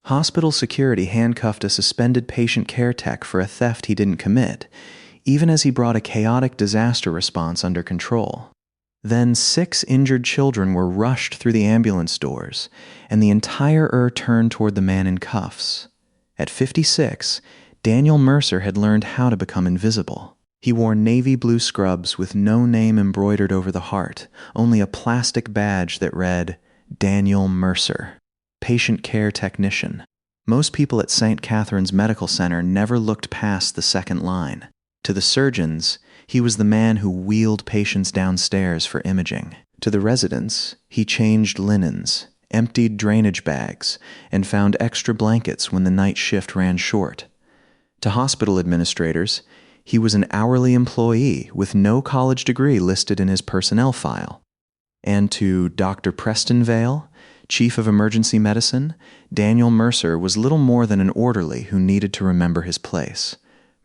Hospital security handcuffed a suspended patient care tech for a theft he didn't commit, even as he brought a chaotic disaster response under control. Then 6 injured children were rushed through the ambulance doors, and the entire turned toward the man in cuffs. At 56, Daniel Mercer had learned how to become invisible. He wore navy blue scrubs with no name embroidered over the heart, only a plastic badge that read, Daniel Mercer, Patient Care Technician. Most people at St. Catherine's Medical Center never looked past the second line. To the surgeons, he was the man who wheeled patients downstairs for imaging. To the residents, he changed linens, emptied drainage bags, and found extra blankets when the night shift ran short. To hospital administrators, he was an hourly employee with no college degree listed in his personnel file. And to Dr. Preston Vale, Chief of Emergency Medicine, Daniel Mercer was little more than an orderly who needed to remember his place.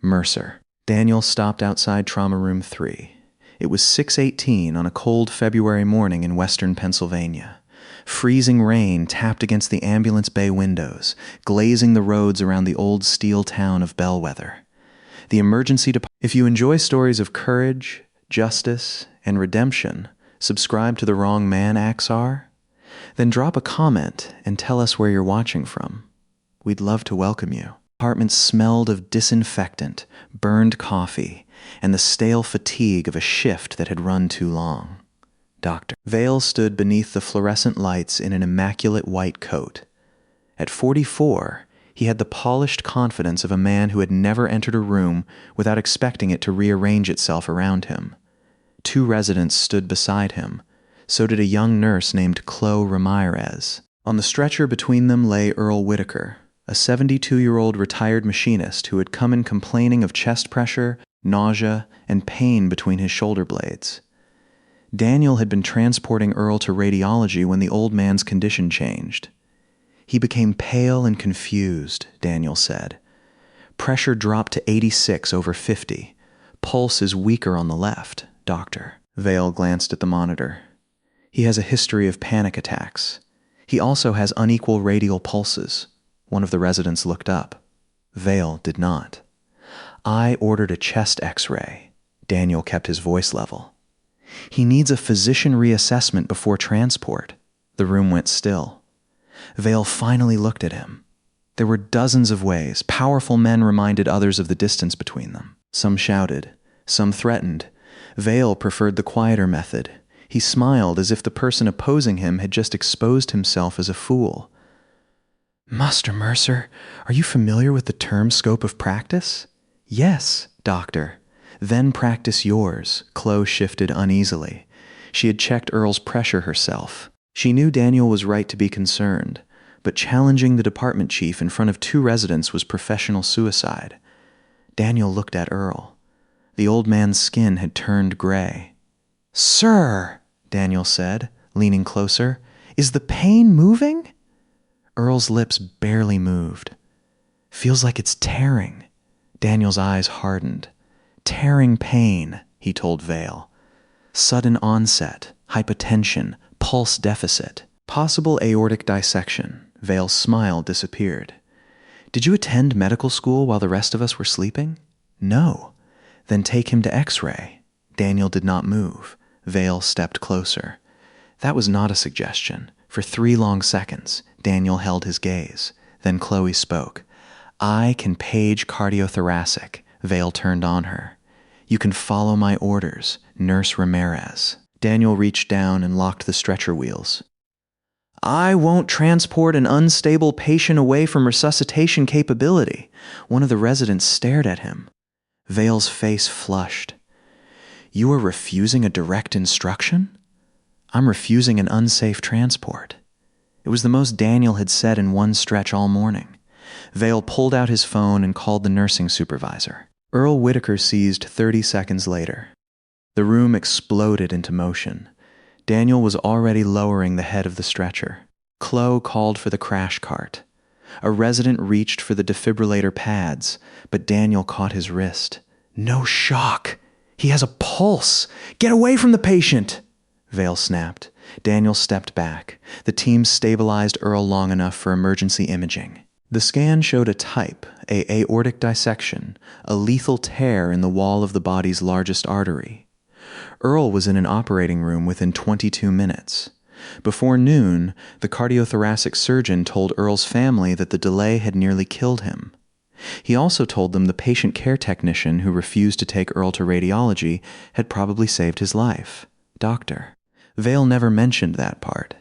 Mercer. Daniel stopped outside Trauma Room 3. It was 6:18 on a cold February morning in western Pennsylvania. Freezing rain tapped against the ambulance bay windows, glazing the roads around the old steel town of Bellwether. The emergency department. If you enjoy stories of courage, justice, and redemption, subscribe to The Wrong Man, Axar. Then drop a comment and tell us where you're watching from. We'd love to welcome you. The apartment smelled of disinfectant, burned coffee, and the stale fatigue of a shift that had run too long. Dr. Vale stood beneath the fluorescent lights in an immaculate white coat. At 44, he had the polished confidence of a man who had never entered a room without expecting it to rearrange itself around him. 2 residents stood beside him. So did a young nurse named Chloe Ramirez. On the stretcher between them lay Earl Whitaker, a 72-year-old retired machinist who had come in complaining of chest pressure, nausea, and pain between his shoulder blades. Daniel had been transporting Earl to radiology when the old man's condition changed. He became pale and confused, Daniel said. Pressure dropped to 86/50. Pulse is weaker on the left, doctor. Vale glanced at the monitor. He has a history of panic attacks. He also has unequal radial pulses. One of the residents looked up. Vale did not. I ordered a chest x-ray. Daniel kept his voice level. He needs a physician reassessment before transport. The room went still. Vale finally looked at him. There were dozens of ways powerful men reminded others of the distance between them. Some shouted. Some threatened. Vale preferred the quieter method. He smiled as if the person opposing him had just exposed himself as a fool. Master Mercer, are you familiar with the term scope of practice? Yes, doctor. Then practice yours. Chloe shifted uneasily. She had checked Earl's pressure herself. She knew Daniel was right to be concerned, but challenging the department chief in front of 2 residents was professional suicide. Daniel looked at Earl. The old man's skin had turned gray. Sir, Daniel said, leaning closer, is the pain moving? Earl's lips barely moved. Feels like it's tearing. Daniel's eyes hardened. Tearing pain, he told Vale. Sudden onset, hypotension, pulse deficit, possible aortic dissection. Vale's smile disappeared. Did you attend medical school while the rest of us were sleeping? No. Then take him to X-ray. Daniel did not move. Vale stepped closer. That was not a suggestion. For 3 long seconds, Daniel held his gaze. Then Chloe spoke. I can page cardiothoracic. Vale turned on her. You can follow my orders, Nurse Ramirez. Daniel reached down and locked the stretcher wheels. I won't transport an unstable patient away from resuscitation capability. One of the residents stared at him. Vale's face flushed. You are refusing a direct instruction? I'm refusing an unsafe transport. It was the most Daniel had said in one stretch all morning. Vale pulled out his phone and called the nursing supervisor. Earl Whitaker seized 30 seconds later. The room exploded into motion. Daniel was already lowering the head of the stretcher. Chloe called for the crash cart. A resident reached for the defibrillator pads, but Daniel caught his wrist. No shock! He has a pulse! Get away from the patient! Vale snapped. Daniel stepped back. The team stabilized Earl long enough for emergency imaging. The scan showed a type, a aortic dissection, a lethal tear in the wall of the body's largest artery. Earl was in an operating room within 22 minutes. Before noon, the cardiothoracic surgeon told Earl's family that the delay had nearly killed him. He also told them the patient care technician who refused to take Earl to radiology had probably saved his life. Doctor. Vale never mentioned that part.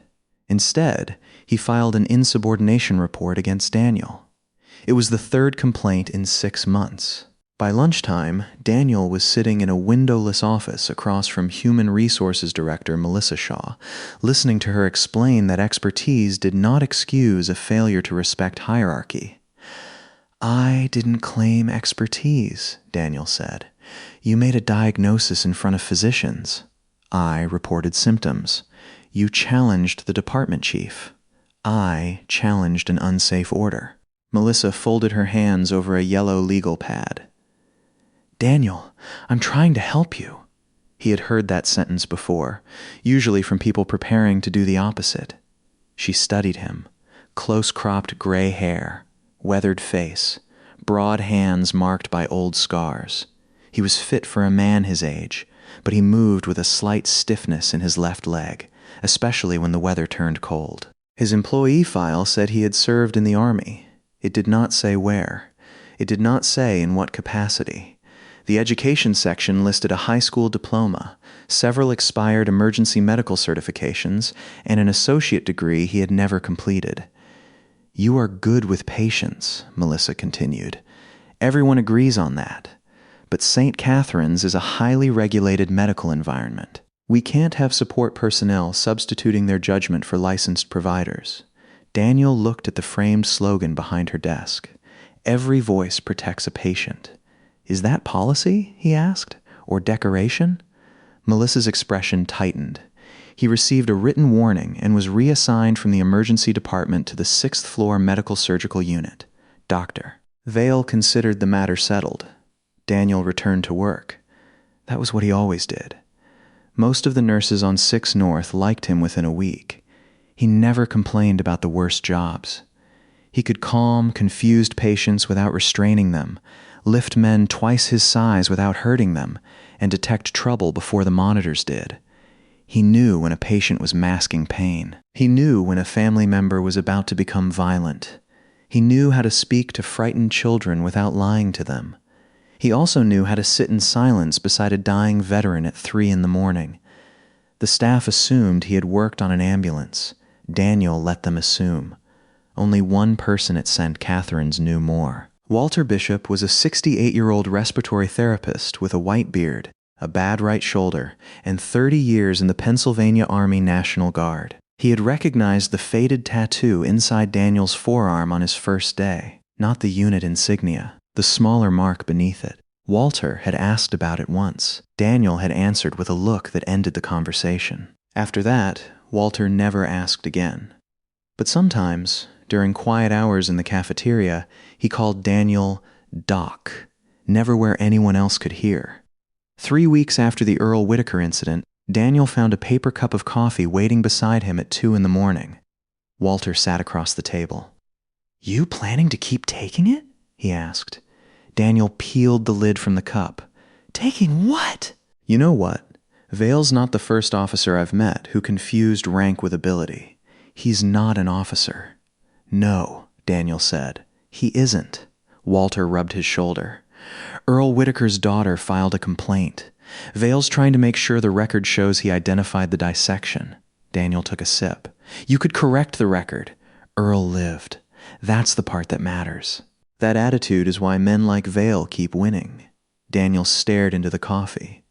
Instead, he filed an insubordination report against Daniel. It was the third complaint in 6 months. By lunchtime, Daniel was sitting in a windowless office across from Human Resources Director Melissa Shaw, listening to her explain that expertise did not excuse a failure to respect hierarchy. "I didn't claim expertise," Daniel said. "You made a diagnosis in front of physicians. I reported symptoms. You challenged the department chief. I challenged an unsafe order." Melissa folded her hands over a yellow legal pad. "Daniel, I'm trying to help you." He had heard that sentence before, usually from people preparing to do the opposite. She studied him. Close-cropped gray hair, weathered face, broad hands marked by old scars. He was fit for a man his age, but he moved with a slight stiffness in his left leg, especially when the weather turned cold. His employee file said he had served in the Army. It did not say where. It did not say in what capacity. The education section listed a high school diploma, several expired emergency medical certifications, and an associate degree he had never completed. "You are good with patients," Melissa continued. "Everyone agrees on that. But St. Catherine's is a highly regulated medical environment. We can't have support personnel substituting their judgment for licensed providers." Daniel looked at the framed slogan behind her desk. "Every voice protects a patient." "Is that policy?" he asked. "Or decoration?" Melissa's expression tightened. He received a written warning and was reassigned from the emergency department to the 6th floor medical surgical unit. Doctor. Vale considered the matter settled. Daniel returned to work. That was what he always did. Most of the nurses on 6 North liked him within a week. He never complained about the worst jobs. He could calm confused patients without restraining them, lift men twice his size without hurting them, and detect trouble before the monitors did. He knew when a patient was masking pain. He knew when a family member was about to become violent. He knew how to speak to frightened children without lying to them. He also knew how to sit in silence beside a dying veteran at 3 a.m. The staff assumed he had worked on an ambulance. Daniel let them assume. Only one person at St. Catherine's knew more. Walter Bishop was a 68-year-old respiratory therapist with a white beard, a bad right shoulder, and 30 years in the Pennsylvania Army National Guard. He had recognized the faded tattoo inside Daniel's forearm on his first day, not the unit insignia, the smaller mark beneath it. Walter had asked about it once. Daniel had answered with a look that ended the conversation. After that, Walter never asked again. But sometimes, during quiet hours in the cafeteria, he called Daniel Doc, never where anyone else could hear. 3 weeks after the Earl Whitaker incident, Daniel found a paper cup of coffee waiting beside him at 2 a.m. Walter sat across the table. "You planning to keep taking it?" he asked. Daniel peeled the lid from the cup. "Taking what?" "You know what? Vale's not the first officer I've met who confused rank with ability. He's not an officer." "No," Daniel said. "He isn't." Walter rubbed his shoulder. "Earl Whitaker's daughter filed a complaint. Vale's trying to make sure the record shows he identified the dissection." Daniel took a sip. "You could correct the record. Earl lived. That's the part that matters. That attitude is why men like Vale keep winning." Daniel stared into the coffee.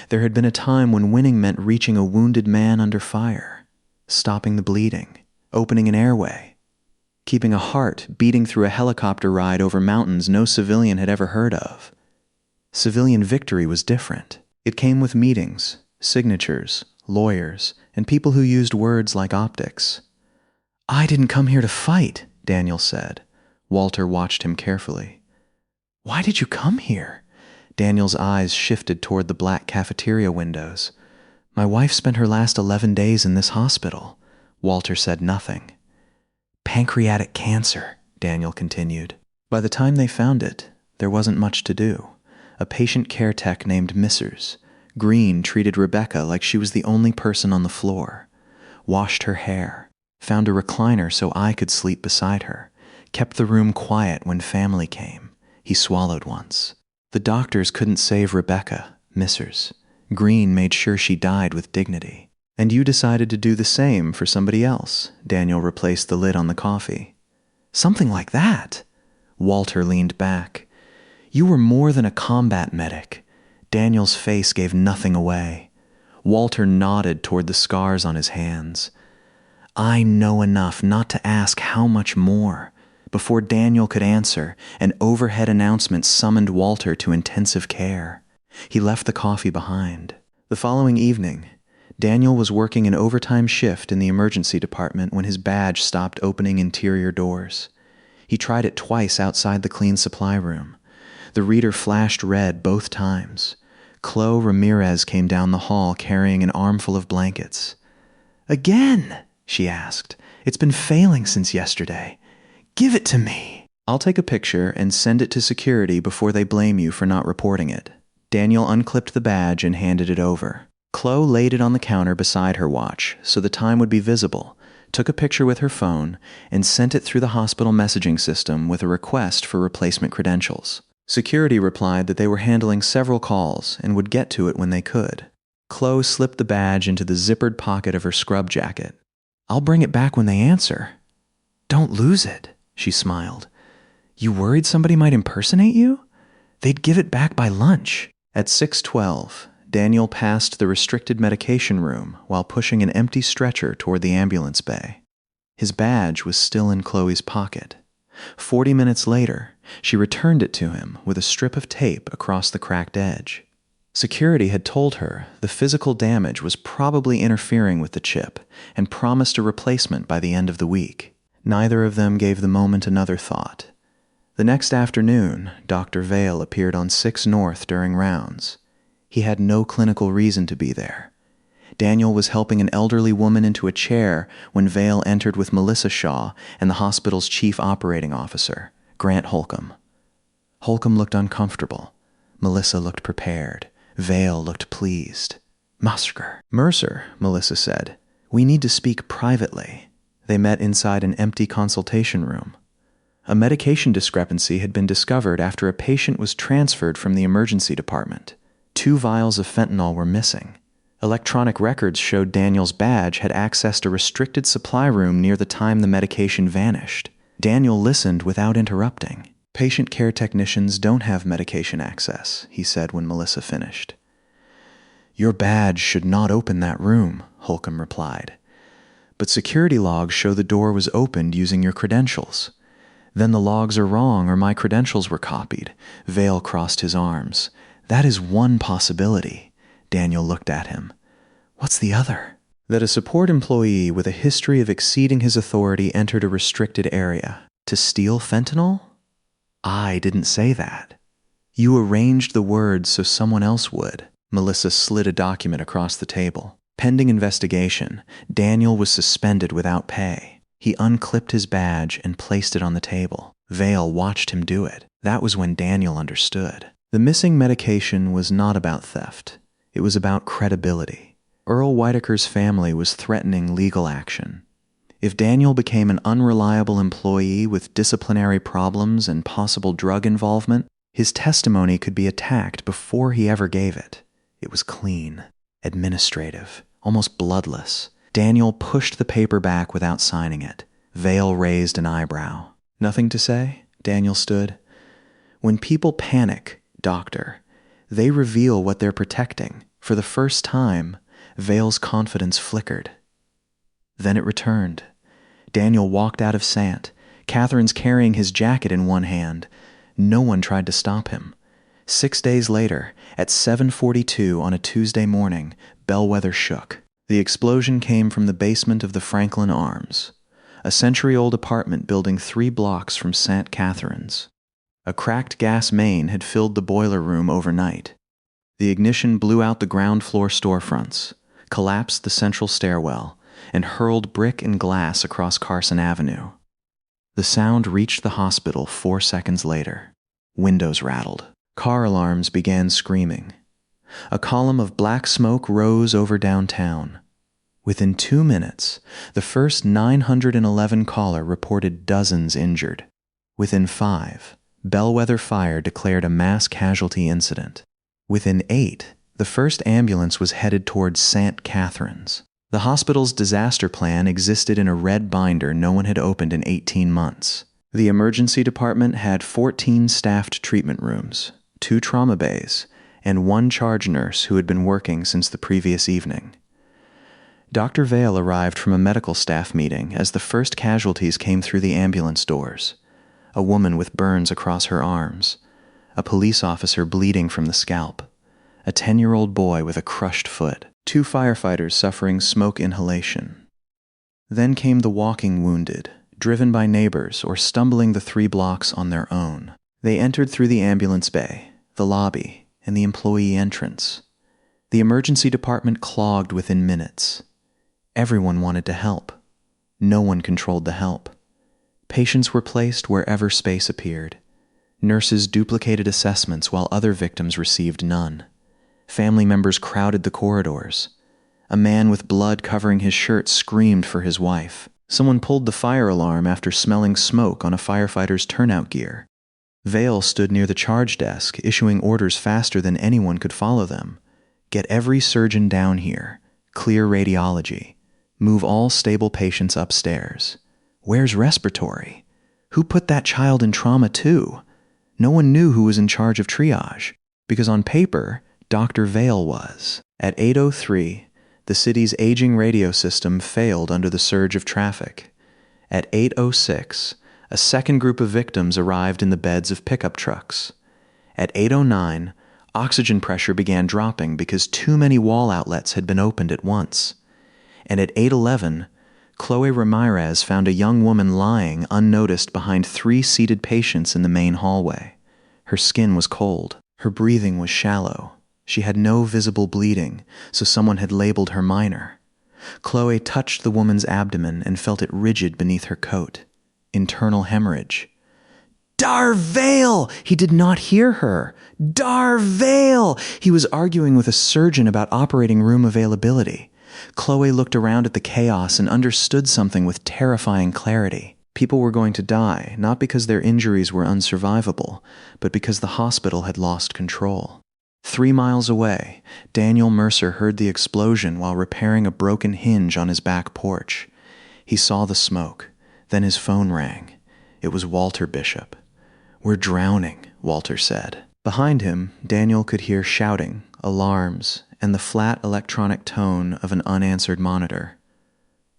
There had been a time when winning meant reaching a wounded man under fire, stopping the bleeding, opening an airway, keeping a heart beating through a helicopter ride over mountains no civilian had ever heard of. Civilian victory was different. It came with meetings, signatures, lawyers, and people who used words like optics. "I didn't come here to fight," Daniel said. Walter watched him carefully. "Why did you come here?" Daniel's eyes shifted toward the black cafeteria windows. "My wife spent her last 11 days in this hospital." Walter said nothing. "Pancreatic cancer," Daniel continued. By the time they found it, there wasn't much to do. A patient care tech named Missers, Green, treated Rebecca like she was the only person on the floor, washed her hair, found a recliner so I could sleep beside her, kept the room quiet when family came. He swallowed once. The doctors couldn't save Rebecca, Missers. Green made sure she died with dignity. And you decided to do the same for somebody else. Daniel replaced the lid on the coffee. Something like that. Walter leaned back. You were more than a combat medic. Daniel's face gave nothing away. Walter nodded toward the scars on his hands. I know enough not to ask how much more. Before Daniel could answer, an overhead announcement summoned Walter to intensive care. He left the coffee behind. The following evening, Daniel was working an overtime shift in the emergency department when his badge stopped opening interior doors. He tried it twice outside the clean supply room. The reader flashed red both times. Chloe Ramirez came down the hall carrying an armful of blankets. Again, she asked. It's been failing since yesterday. Give it to me. I'll take a picture and send it to security before they blame you for not reporting it. Daniel unclipped the badge and handed it over. Chloe laid it on the counter beside her watch so the time would be visible, took a picture with her phone, and sent it through the hospital messaging system with a request for replacement credentials. Security replied that they were handling several calls and would get to it when they could. Chloe slipped the badge into the zippered pocket of her scrub jacket. I'll bring it back when they answer. Don't lose it, she smiled. You worried somebody might impersonate you? They'd give it back by lunch. At 6:12, Daniel passed the restricted medication room while pushing an empty stretcher toward the ambulance bay. His badge was still in Chloe's pocket. 40 minutes later, she returned it to him with a strip of tape across the cracked edge. Security had told her the physical damage was probably interfering with the chip and promised a replacement by the end of the week. Neither of them gave the moment another thought. The next afternoon, Dr. Vale appeared on 6 North during rounds. He had no clinical reason to be there. Daniel was helping an elderly woman into a chair when Vale entered with Melissa Shaw and the hospital's chief operating officer, Grant Holcomb. Holcomb looked uncomfortable. Melissa looked prepared. Vale looked pleased. Mercer, Melissa said. We need to speak privately. They met inside an empty consultation room. A medication discrepancy had been discovered after a patient was transferred from the emergency department. 2 vials of fentanyl were missing. Electronic records showed Daniel's badge had accessed a restricted supply room near the time the medication vanished. Daniel listened without interrupting. Patient care technicians don't have medication access, he said when Melissa finished. Your badge should not open that room, Holcomb replied. But security logs show the door was opened using your credentials. Then the logs are wrong or my credentials were copied. Vale crossed his arms. That is one possibility. Daniel looked at him. What's the other? That a support employee with a history of exceeding his authority entered a restricted area. To steal fentanyl? I didn't say that. You arranged the words so someone else would. Melissa slid a document across the table. Pending investigation, Daniel was suspended without pay. He unclipped his badge and placed it on the table. Vale watched him do it. That was when Daniel understood. The missing medication was not about theft. It was about credibility. Earl Whitaker's family was threatening legal action. If Daniel became an unreliable employee with disciplinary problems and possible drug involvement, his testimony could be attacked before he ever gave it. It was clean, administrative, almost bloodless. Daniel pushed the paper back without signing it. Vale raised an eyebrow. Nothing to say? Daniel stood. When people panic, doctor, they reveal what they're protecting. For the first time, Vale's confidence flickered. Then it returned. Daniel walked out of Sant. Catherine's carrying his jacket in one hand. No one tried to stop him. 6 days later, at 7:42 on a Tuesday morning, Bellwether shook. The explosion came from the basement of the Franklin Arms, a century-old apartment building 3 blocks from St. Catherine's. A cracked gas main had filled the boiler room overnight. The ignition blew out the ground floor storefronts, collapsed the central stairwell, and hurled brick and glass across Carson Avenue. The sound reached the hospital 4 seconds later. Windows rattled. Car alarms began screaming. A column of black smoke rose over downtown. Within 2 minutes, the first 911 caller reported dozens injured. Within 5, Bellwether Fire declared a mass casualty incident. Within 8, the first ambulance was headed towards St. Catharines. The hospital's disaster plan existed in a red binder no one had opened in 18 months. The emergency department had 14 staffed treatment rooms, 2 trauma bays, and 1 charge nurse who had been working since the previous evening. Dr. Vale arrived from a medical staff meeting as the first casualties came through the ambulance doors. A woman with burns across her arms, a police officer bleeding from the scalp, a 10-year-old boy with a crushed foot, 2 firefighters suffering smoke inhalation. Then came the walking wounded, driven by neighbors or stumbling the 3 blocks on their own. They entered through the ambulance bay, the lobby, and the employee entrance. The emergency department clogged within minutes. Everyone wanted to help. No one controlled the help. Patients were placed wherever space appeared. Nurses duplicated assessments while other victims received none. Family members crowded the corridors. A man with blood covering his shirt screamed for his wife. Someone pulled the fire alarm after smelling smoke on a firefighter's turnout gear. Vale stood near the charge desk, issuing orders faster than anyone could follow them. Get every surgeon down here. Clear radiology. Move all stable patients upstairs. Where's respiratory? Who put that child in trauma too? No one knew who was in charge of triage, because on paper, Dr. Vale was. At 8:03, the city's aging radio system failed under the surge of traffic. At 8:06, a second group of victims arrived in the beds of pickup trucks. At 8:09, oxygen pressure began dropping because too many wall outlets had been opened at once. And at 8:11, Chloe Ramirez found a young woman lying unnoticed behind 3 seated patients in the main hallway. Her skin was cold. Her breathing was shallow. She had no visible bleeding, so someone had labeled her minor. Chloe touched the woman's abdomen and felt it rigid beneath her coat. Internal hemorrhage. Darvale! He did not hear her. Darvale! He was arguing with a surgeon about operating room availability. Chloe looked around at the chaos and understood something with terrifying clarity. People were going to die, not because their injuries were unsurvivable, but because the hospital had lost control. 3 miles away, Daniel Mercer heard the explosion while repairing a broken hinge on his back porch. He saw the smoke. Then his phone rang. It was Walter Bishop. "We're drowning," Walter said. Behind him, Daniel could hear shouting, alarms, and the flat electronic tone of an unanswered monitor.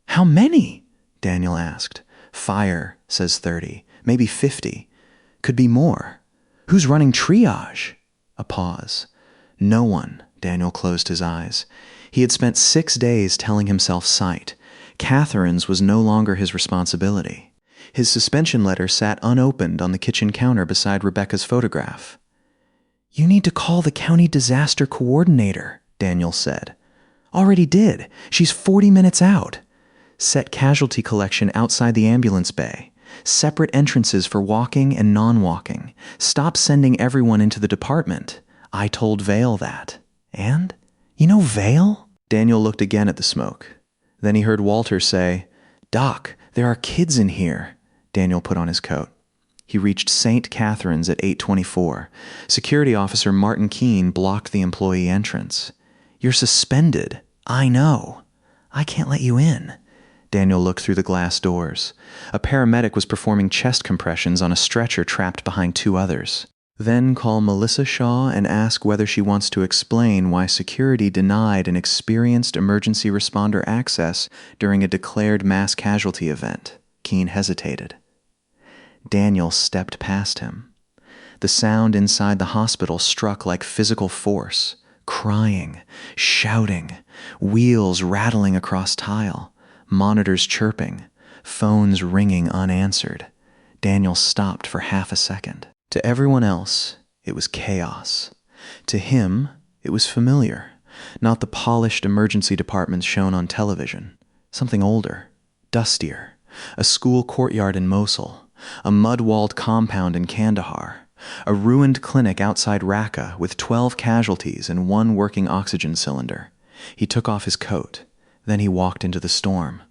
"How many?" Daniel asked. "Fire," says 30, maybe 50. Could be more. "Who's running triage?" A pause. No one. Daniel closed his eyes. He had spent 6 days telling himself sight. Catharines was no longer his responsibility. His suspension letter sat unopened on the kitchen counter beside Rebecca's photograph. "You need to call the county disaster coordinator," Daniel said. "Already did. She's 40 minutes out. Set casualty collection outside the ambulance bay. Separate entrances for walking and non-walking. Stop sending everyone into the department. I told Vale that." "And? You know Vale?" Daniel looked again at the smoke. Then he heard Walter say, "Doc, there are kids in here." Daniel put on his coat. He reached St. Catharines at 8:24. Security officer Martin Keene blocked the employee entrance. "You're suspended." "I know. I can't let you in." Daniel looked through the glass doors. A paramedic was performing chest compressions on a stretcher trapped behind 2 others. Then call Melissa Shaw and ask whether she wants to explain why security denied an experienced emergency responder access during a declared mass casualty event. Keene hesitated. Daniel stepped past him. The sound inside the hospital struck like physical force. Crying, shouting, wheels rattling across tile, monitors chirping, phones ringing unanswered. Daniel stopped for half a second. To everyone else, it was chaos. To him, it was familiar, not the polished emergency departments shown on television. Something older, dustier, a school courtyard in Mosul, a mud-walled compound in Kandahar, a ruined clinic outside Raqqa with 12 casualties and 1 working oxygen cylinder. He took off his coat. Then he walked into the storm.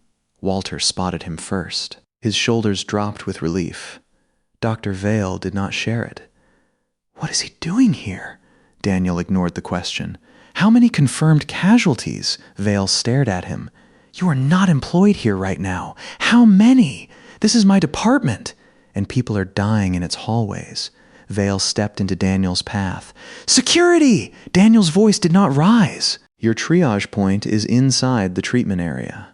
Walter spotted him first. His shoulders dropped with relief. Dr. Vale did not share it. "What is he doing here?" Daniel ignored the question. "How many confirmed casualties?" Vale stared at him. "You are not employed here right now. How many? This is my department." And people are dying in its hallways. Vale stepped into Daniel's path. "Security!" Daniel's voice did not rise. "Your triage point is inside the treatment area.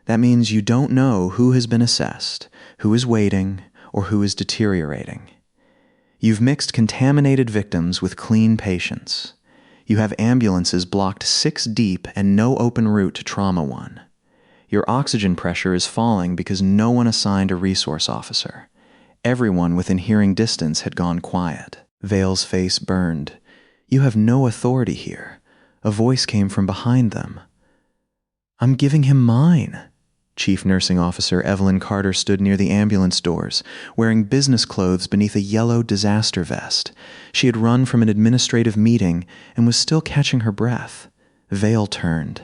That means you don't know who has been assessed, who is waiting, or who is deteriorating. You've mixed contaminated victims with clean patients. You have ambulances blocked 6 deep and no open route to Trauma 1. Your oxygen pressure is falling because no one assigned a resource officer. Everyone within hearing distance had gone quiet." Vale's face burned. "You have no authority here." A voice came from behind them. "I'm giving him mine." Chief Nursing Officer Evelyn Carter stood near the ambulance doors, wearing business clothes beneath a yellow disaster vest. She had run from an administrative meeting and was still catching her breath. Vale turned.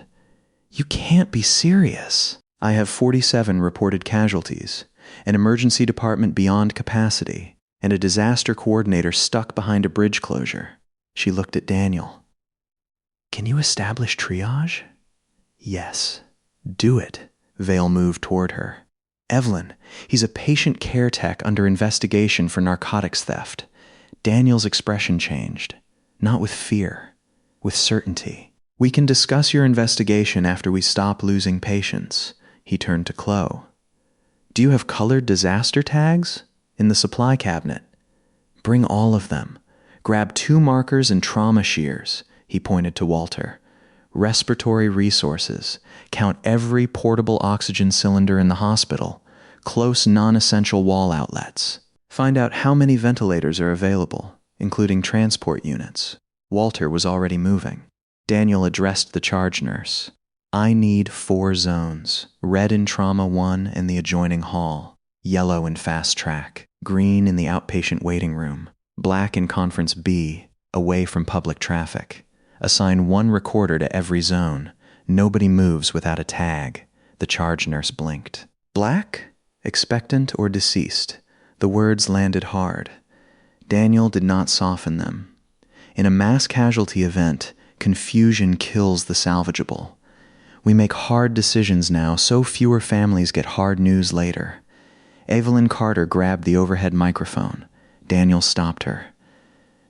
"You can't be serious." "I have 47 reported casualties, an emergency department beyond capacity, and a disaster coordinator stuck behind a bridge closure." She looked at Daniel. "Can you establish triage?" "Yes." "Do it." Vale moved toward her. "Evelyn, he's a patient care tech under investigation for narcotics theft." Daniel's expression changed, not with fear, with certainty. "We can discuss your investigation after we stop losing patients." He turned to Chloe. "Do you have colored disaster tags?" "In the supply cabinet." "Bring all of them. Grab 2 markers and trauma shears." He pointed to Walter. "Respiratory resources. Count every portable oxygen cylinder in the hospital. Close non-essential wall outlets. Find out how many ventilators are available, including transport units." Walter was already moving. Daniel addressed the charge nurse. "I need 4 zones. Red in Trauma 1 and the adjoining hall. Yellow in Fast Track. Green in the outpatient waiting room. Black in Conference B, away from public traffic. Assign 1 recorder to every zone. Nobody moves without a tag." The charge nurse blinked. "Black? Expectant or deceased?" The words landed hard. Daniel did not soften them. In a mass casualty event, confusion kills the salvageable. We make hard decisions now so fewer families get hard news later. Evelyn Carter grabbed the overhead microphone. Daniel stopped her.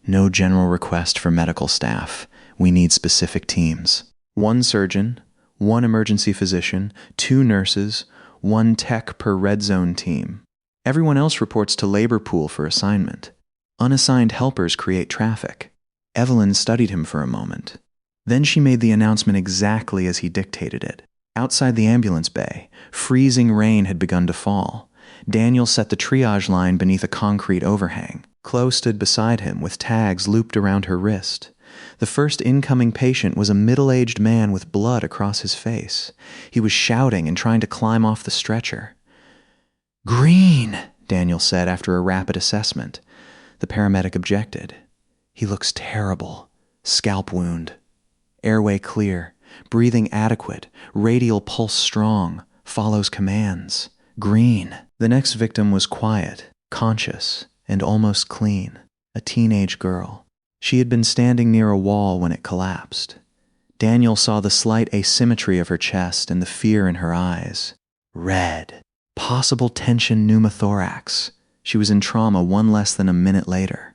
"No general request for medical staff. We need specific teams. 1 surgeon, 1 emergency physician, 2 nurses, 1 tech per red zone team. Everyone else reports to labor pool for assignment. Unassigned helpers create traffic." Evelyn studied him for a moment. Then she made the announcement exactly as he dictated it. Outside the ambulance bay, freezing rain had begun to fall. Daniel set the triage line beneath a concrete overhang. Chloe stood beside him with tags looped around her wrist. The first incoming patient was a middle-aged man with blood across his face. He was shouting and trying to climb off the stretcher. "Green," Daniel said after a rapid assessment. The paramedic objected. "He looks terrible. Scalp wound. Airway clear. Breathing adequate. Radial pulse strong. Follows commands. Green." The next victim was quiet, conscious, and almost clean. A teenage girl. She had been standing near a wall when it collapsed. Daniel saw the slight asymmetry of her chest and the fear in her eyes. Red. Possible tension pneumothorax. She was in trauma 1 less than a minute later.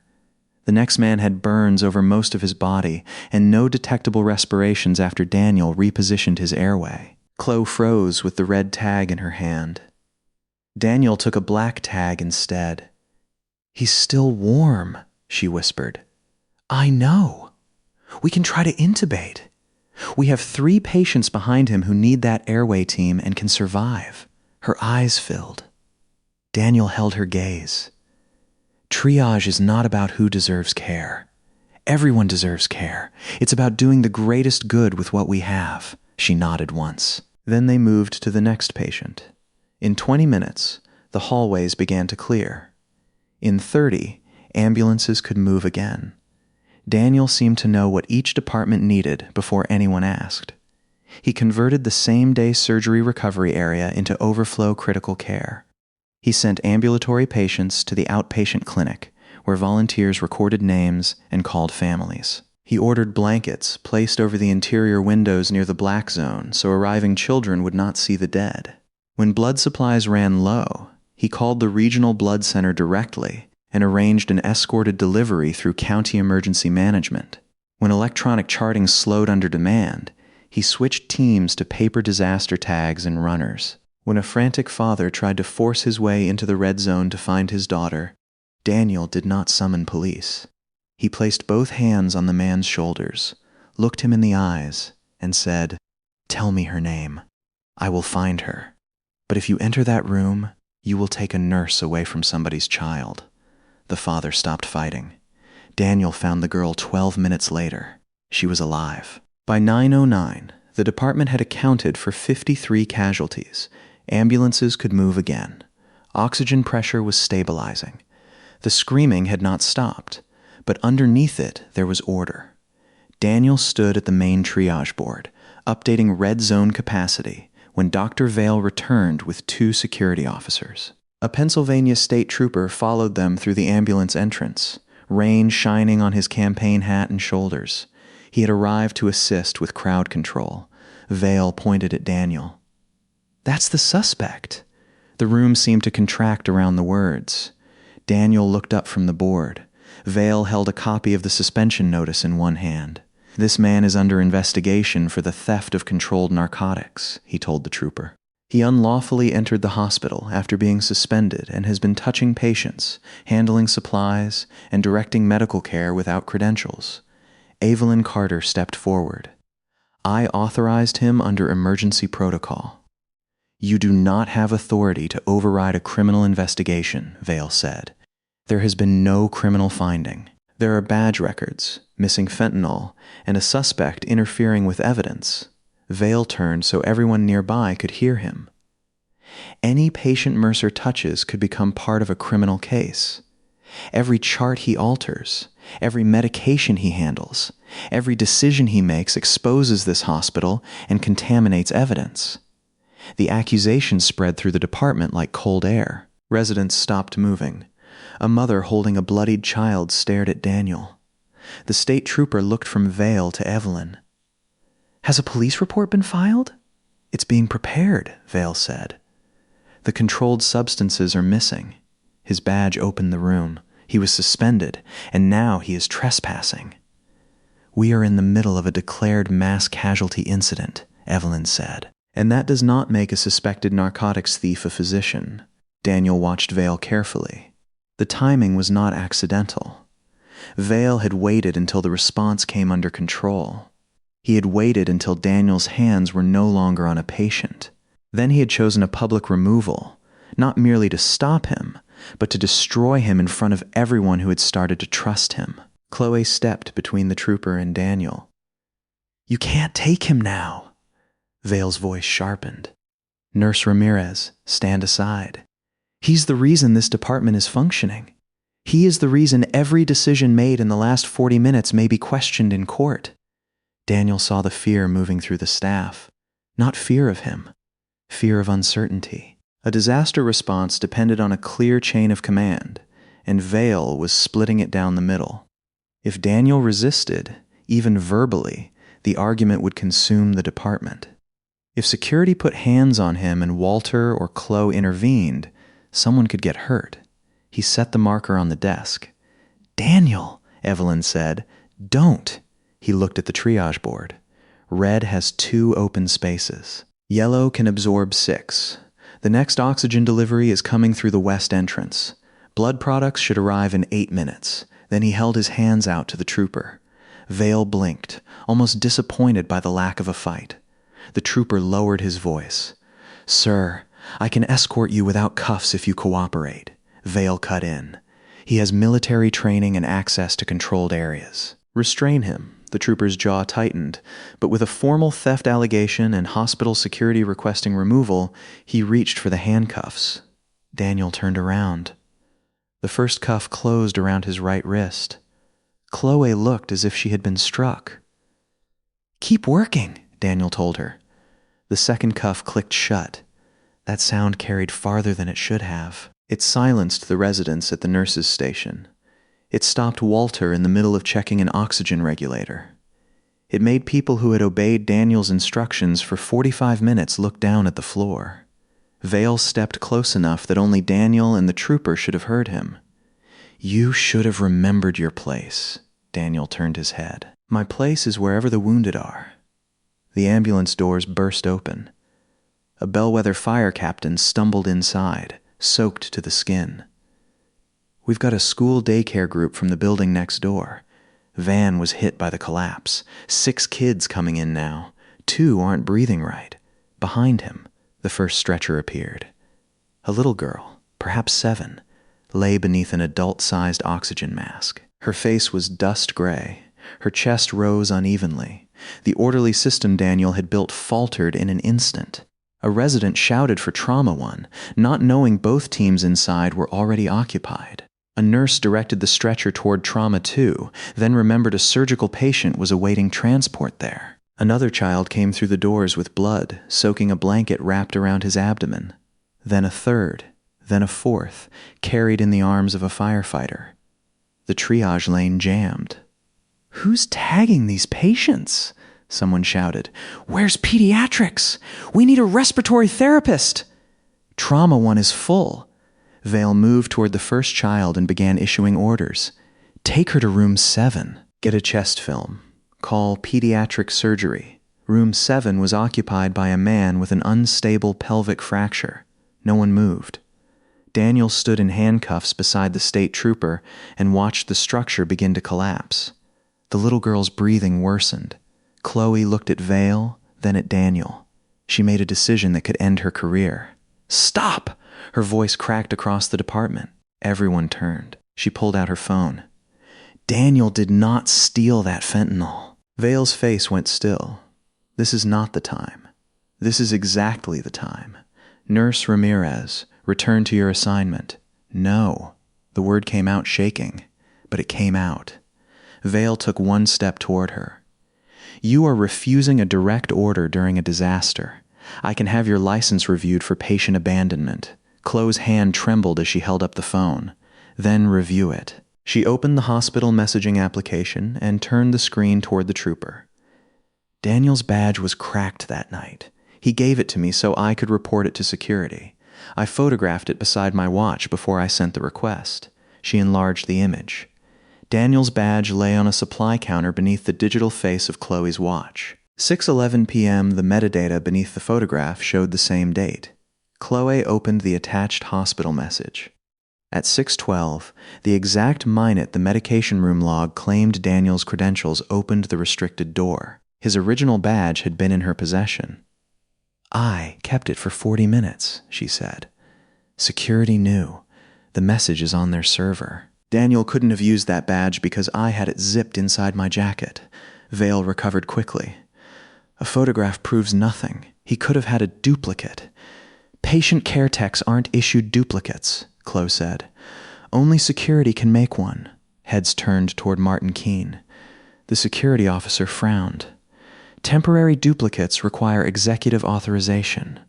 The next man had burns over most of his body and no detectable respirations after Daniel repositioned his airway. Chloe froze with the red tag in her hand. Daniel took a black tag instead. "He's still warm," she whispered. "I know. We can try to intubate. We have 3 patients behind him who need that airway team and can survive." Her eyes filled. Daniel held her gaze. "Triage is not about who deserves care. Everyone deserves care. It's about doing the greatest good with what we have." She nodded once. Then they moved to the next patient. In 20 minutes, The hallways began to clear. In 30, ambulances could move again. Daniel seemed to know what each department needed before anyone asked. He converted the same-day surgery recovery area into overflow critical care. He sent ambulatory patients to the outpatient clinic, where volunteers recorded names and called families. He ordered blankets placed over the interior windows near the black zone so arriving children would not see the dead. When blood supplies ran low, he called the regional blood center directly and arranged an escorted delivery through county emergency management. When electronic charting slowed under demand, he switched teams to paper disaster tags and runners. When a frantic father tried to force his way into the red zone to find his daughter, Daniel did not summon police. He placed both hands on the man's shoulders, looked him in the eyes, and said, "Tell me her name. I will find her. But if you enter that room, you will take a nurse away from somebody's child." The father stopped fighting. Daniel found the girl 12 minutes later. She was alive. By 9:09, the department had accounted for 53 casualties. Ambulances could move again. Oxygen pressure was stabilizing. The screaming had not stopped, but underneath it there was order. Daniel stood at the main triage board, updating red zone capacity, when Dr. Vale returned with 2 security officers. A Pennsylvania state trooper followed them through the ambulance entrance, rain shining on his campaign hat and shoulders. He had arrived to assist with crowd control. Vale pointed at Daniel. "That's the suspect." The room seemed to contract around the words. Daniel looked up from the board. Vale held a copy of the suspension notice in one hand. "This man is under investigation for the theft of controlled narcotics," he told the trooper. He unlawfully entered the hospital after being suspended and has been touching patients, handling supplies, and directing medical care without credentials. Evelyn Carter stepped forward. "I authorized him under emergency protocol." "You do not have authority to override a criminal investigation," Vale said. "There has been no criminal finding. There are badge records, missing fentanyl, and a suspect interfering with evidence." Vale turned so everyone nearby could hear him. "Any patient Mercer touches could become part of a criminal case. Every chart he alters, every medication he handles, every decision he makes exposes this hospital and contaminates evidence." The accusation spread through the department like cold air. Residents stopped moving. A mother holding a bloodied child stared at Daniel. The state trooper looked from Vale to Evelyn. "Has a police report been filed?" "It's being prepared," Vale said. "The controlled substances are missing." His badge opened the room. He was suspended, and now he is trespassing. "We are in the middle of a declared mass casualty incident," Evelyn said. "And that does not make a suspected narcotics thief a physician." Daniel watched Vale carefully. The timing was not accidental. Vale had waited until the response came under control. He had waited until Daniel's hands were no longer on a patient. Then he had chosen a public removal, not merely to stop him, but to destroy him in front of everyone who had started to trust him. Chloe stepped between the trooper and Daniel. "You can't take him now." Vale's voice sharpened. "Nurse Ramirez, stand aside. He's the reason this department is functioning. He is the reason every decision made in the last 40 minutes may be questioned in court." Daniel saw the fear moving through the staff. Not fear of him, fear of uncertainty. A disaster response depended on a clear chain of command, and Vale was splitting it down the middle. If Daniel resisted, even verbally, the argument would consume the department. If security put hands on him and Walter or Chloe intervened, someone could get hurt. He set the marker on the desk. "Daniel," Evelyn said, "don't." He looked at the triage board. Red has 2 open spaces. Yellow can absorb 6. The next oxygen delivery is coming through the west entrance. Blood products should arrive in 8 minutes. Then he held his hands out to the trooper. Vale blinked, almost disappointed by the lack of a fight. The trooper lowered his voice. "Sir, I can escort you without cuffs if you cooperate." Vale cut in. "He has military training and access to controlled areas." "Restrain him." The trooper's jaw tightened, but with a formal theft allegation and hospital security requesting removal, he reached for the handcuffs. Daniel turned around. The first cuff closed around his right wrist. Chloe looked as if she had been struck. "Keep working," Daniel told her. The second cuff clicked shut. That sound carried farther than it should have. It silenced the residents at the nurse's station. It stopped Walter in the middle of checking an oxygen regulator. It made people who had obeyed Daniel's instructions for 45 minutes look down at the floor. Vale stepped close enough that only Daniel and the trooper should have heard him. "You should have remembered your place." Daniel turned his head. "My place is wherever the wounded are." The ambulance doors burst open. A bellwether fire captain stumbled inside, soaked to the skin. "We've got a school daycare group from the building next door. Van was hit by the collapse. 6 kids coming in now. 2 aren't breathing right. Behind him, the first stretcher appeared. A little girl, perhaps 7, lay beneath an adult-sized oxygen mask. Her face was dust gray. Her chest rose unevenly. The orderly system Daniel had built faltered in an instant. A resident shouted for Trauma 1, not knowing both teams inside were already occupied. A nurse directed the stretcher toward Trauma 2, then remembered a surgical patient was awaiting transport there. Another child came through the doors with blood, soaking a blanket wrapped around his abdomen. Then a third, then a fourth, carried in the arms of a firefighter. The triage lane jammed. "Who's tagging these patients?" someone shouted. "Where's pediatrics? We need a respiratory therapist!" Trauma 1 is full. Vale moved toward the first child and began issuing orders. "Take her to room 7. Get a chest film. Call pediatric surgery. Room 7 was occupied by a man with an unstable pelvic fracture. No one moved." Daniel stood in handcuffs beside the state trooper and watched the structure begin to collapse. The little girl's breathing worsened. Chloe looked at Vale, then at Daniel. She made a decision that could end her career. "Stop!" Her voice cracked across the department. Everyone turned. She pulled out her phone. "Daniel did not steal that fentanyl." Vale's face went still. "This is not the time. This is exactly the time. Nurse Ramirez, return to your assignment." "No." The word came out shaking, but it came out. Vale took one step toward her. "You are refusing a direct order during a disaster. I can have your license reviewed for patient abandonment." Chloe's hand trembled as she held up the phone. "Then review it." She opened the hospital messaging application and turned the screen toward the trooper. "Daniel's badge was cracked that night. He gave it to me so I could report it to security. I photographed it beside my watch before I sent the request." She enlarged the image. Daniel's badge lay on a supply counter beneath the digital face of Chloe's watch. 6:11 p.m. The metadata beneath the photograph showed the same date. Chloe opened the attached hospital message. At 6:12, the exact minute the medication room log claimed Daniel's credentials opened the restricted door. His original badge had been in her possession. "I kept it for 40 minutes, she said. "Security knew. The message is on their server." "Daniel couldn't have used that badge because I had it zipped inside my jacket." Vale recovered quickly. "A photograph proves nothing. He could have had a duplicate." "Patient care techs aren't issued duplicates," Chloe said. "Only security can make one." Heads turned toward Martin Keene. The security officer frowned. "Temporary duplicates require executive authorization."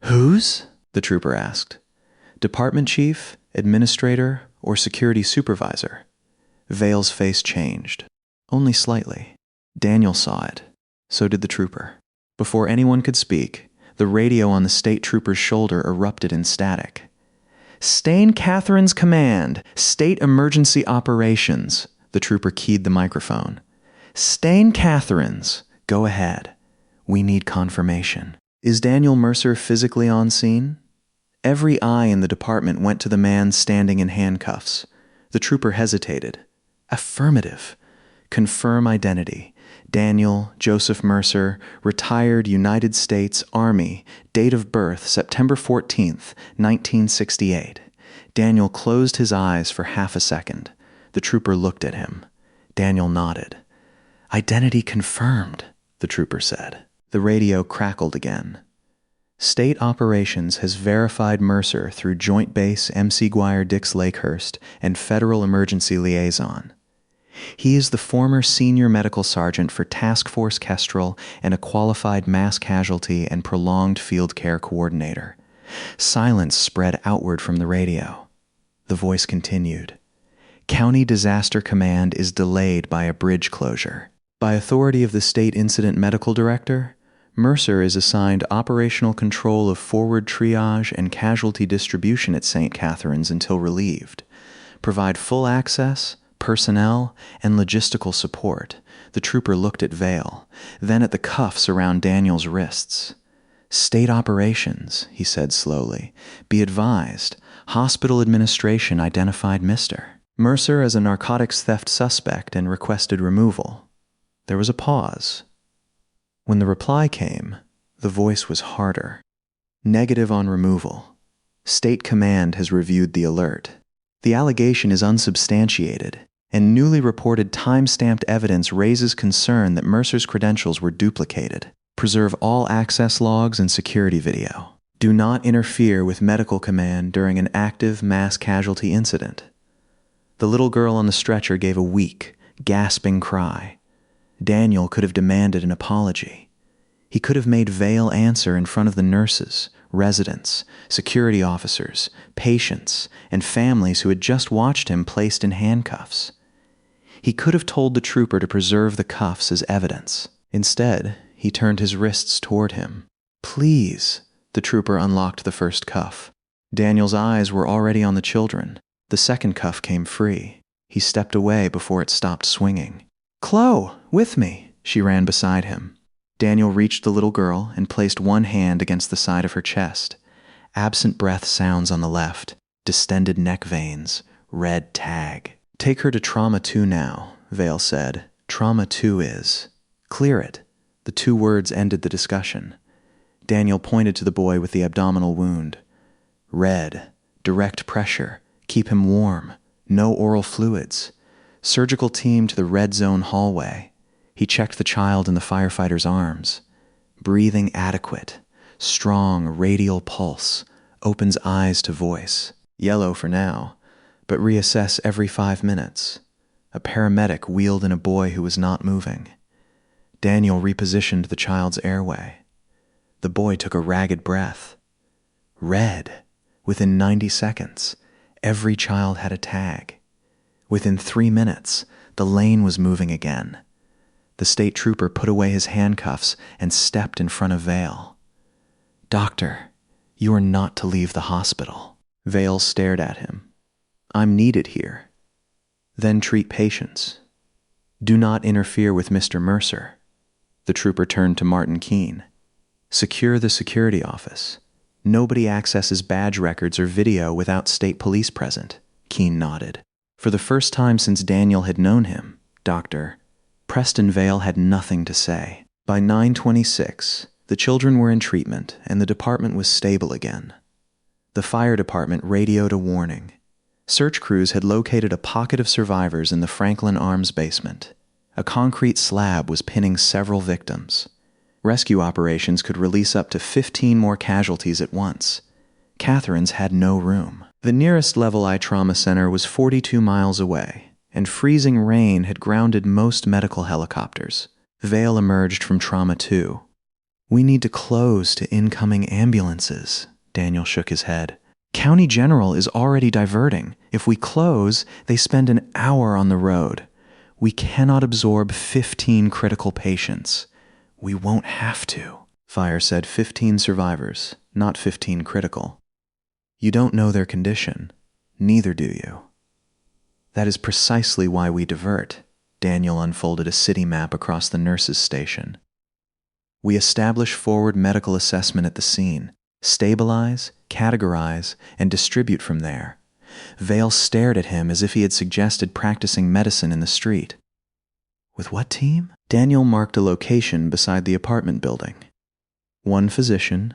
"Whose?" the trooper asked. "Department chief, administrator, or security supervisor?" Vale's face changed. Only slightly. Daniel saw it. So did the trooper. Before anyone could speak, the radio on the state trooper's shoulder erupted in static. "Stain Catherine's command, State Emergency Operations." The trooper keyed the microphone. "Stain Catherine's. Go ahead. We need confirmation." "Is Daniel Mercer physically on scene?" Every eye in the department went to the man standing in handcuffs. The trooper hesitated. "Affirmative. Confirm identity. Daniel Joseph Mercer, retired United States Army, date of birth September 14th, 1968. Daniel closed his eyes for half a second. The trooper looked at him. Daniel nodded. "Identity confirmed," the trooper said. The radio crackled again. State Operations has verified Mercer through Joint Base MC Guire Dix Lakehurst and Federal Emergency Liaison. He is the former Senior Medical Sergeant for Task Force Kestrel and a qualified mass casualty and prolonged field care coordinator. Silence spread outward from the radio. The voice continued. County Disaster Command is delayed by a bridge closure. By authority of the State Incident Medical Director, Mercer is assigned operational control of forward triage and casualty distribution at St. Catherine's until relieved. Provide full access, personnel, and logistical support. The trooper looked at Vale, then at the cuffs around Daniel's wrists. State Operations, he said slowly. Be advised, hospital administration identified Mr. Mercer as a narcotics theft suspect and requested removal. There was a pause. When the reply came, the voice was harder. Negative on removal. State Command has reviewed the alert. The allegation is unsubstantiated, and newly reported time-stamped evidence raises concern that Mercer's credentials were duplicated. Preserve all access logs and security video. Do not interfere with medical command during an active mass casualty incident. The little girl on the stretcher gave a weak, gasping cry. Daniel could have demanded an apology. He could have made Vale answer in front of the nurses, residents, security officers, patients, and families who had just watched him placed in handcuffs. He could have told the trooper to preserve the cuffs as evidence. Instead, he turned his wrists toward him. Please, the trooper unlocked the first cuff. Daniel's eyes were already on the children. The second cuff came free. He stepped away before it stopped swinging. Chloe, with me, she ran beside him. Daniel reached the little girl and placed one hand against the side of her chest. Absent breath sounds on the left, distended neck veins, red tag. Take her to Trauma 2 now, Vale said. Trauma 2 is. Clear it. The two words ended the discussion. Daniel pointed to the boy with the abdominal wound. Red, direct pressure, keep him warm, no oral fluids. Surgical team to the red zone hallway. He checked the child in the firefighter's arms. Breathing adequate. Strong radial pulse. Opens eyes to voice. Yellow for now, but reassess every 5 minutes. A paramedic wheeled in a boy who was not moving. Daniel repositioned the child's airway. The boy took a ragged breath. Red. Within 90 seconds, every child had a tag. Within 3 minutes, the lane was moving again. The state trooper put away his handcuffs and stepped in front of Vale. Doctor, you are not to leave the hospital. Vale stared at him. I'm needed here. Then treat patients. Do not interfere with Mr. Mercer. The trooper turned to Martin Keene. Secure the security office. Nobody accesses badge records or video without state police present. Keene nodded. For the first time since Daniel had known him, Doctor, Preston Vale had nothing to say. By 9:26, the children were in treatment and the department was stable again. The fire department radioed a warning. Search crews had located a pocket of survivors in the Franklin Arms basement. A concrete slab was pinning several victims. Rescue operations could release up to 15 more casualties at once. Catherine's had no room. The nearest Level I trauma center was 42 miles away, and freezing rain had grounded most medical helicopters. Vale emerged from Trauma 2. We need to close to incoming ambulances, Daniel shook his head. County General is already diverting. If we close, they spend an hour on the road. We cannot absorb 15 critical patients. We won't have to. Fire said 15 survivors, not 15 critical. You don't know their condition. Neither do you. That is precisely why we divert. Daniel unfolded a city map across the nurses' station. We establish forward medical assessment at the scene, stabilize, categorize, and distribute from there. Vale stared at him as if he had suggested practicing medicine in the street. With what team? Daniel marked a location beside the apartment building. 1 physician,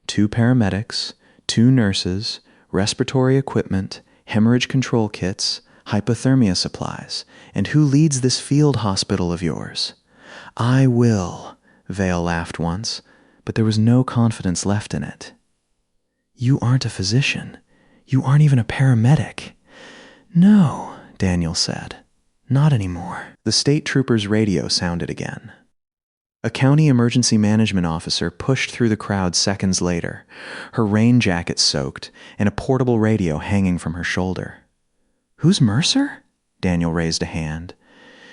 2 paramedics, 2 nurses, respiratory equipment, hemorrhage control kits, hypothermia supplies. And who leads this field hospital of yours? I will, Vale laughed once, but there was no confidence left in it. "You aren't a physician. You aren't even a paramedic." "No," Daniel said. "Not anymore." The state trooper's radio sounded again. A county emergency management officer pushed through the crowd seconds later, her rain jacket soaked and a portable radio hanging from her shoulder. "Who's Mercer?" Daniel raised a hand.